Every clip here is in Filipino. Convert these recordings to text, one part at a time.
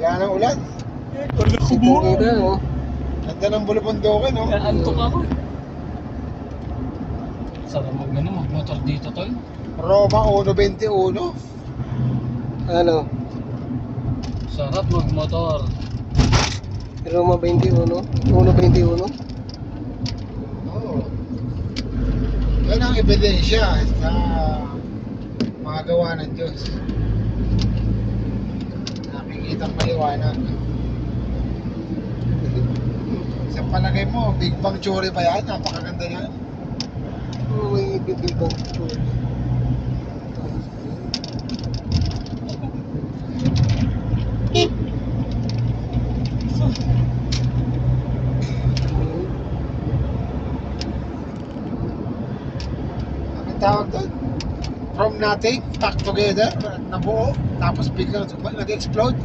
Wala nang ulan. Wala ko mo. Oh. Ganda ng bulubundukin, no? Antok ako. Sarap magmotor dito, tol. Roma 121. Ano? Sarap magmotor. Roma 21? 1.21? Oo. Yan ang ebidensya sa mga gawa ng Diyos. Nakikitang maliwanag. Sa palagay mo, Big Bang Theory pa yan? Napakaganda yan. Oo, may ibibigong tool. Anong tawag doon? From nothing, back together, nabuo, tapos biglang nag-explode.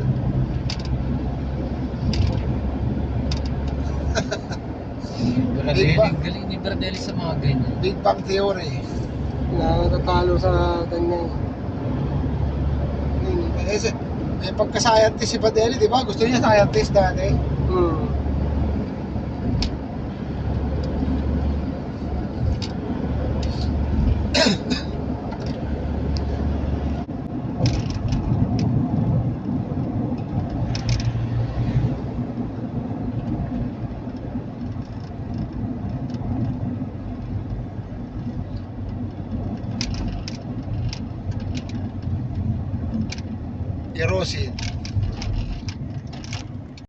Bradelli, galing ni Bradelli sa mga ganyan. Big Bang Theory. Nakakatalo sa kanya. May pagka-scientist si Badeli, di ba? Gusto niya scientist dati. Hmm. Erosin.